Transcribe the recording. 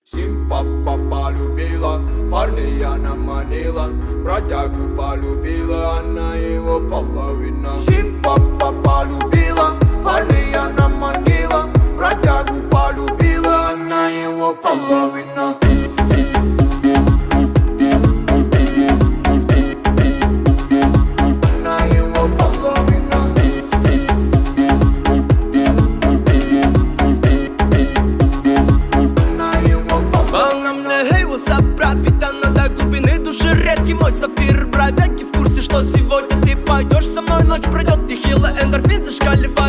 Симпа полюбила, парня она манила, бродягу полюбила, она его половина. Симпа полюбила, парня она манила, бродягу полюбила, она его половина. Редкий мой сафир, бровяки в курсе, что сегодня ты пойдешь со мной. Ночь пройдет, нехило, эндорфин зашкаливает.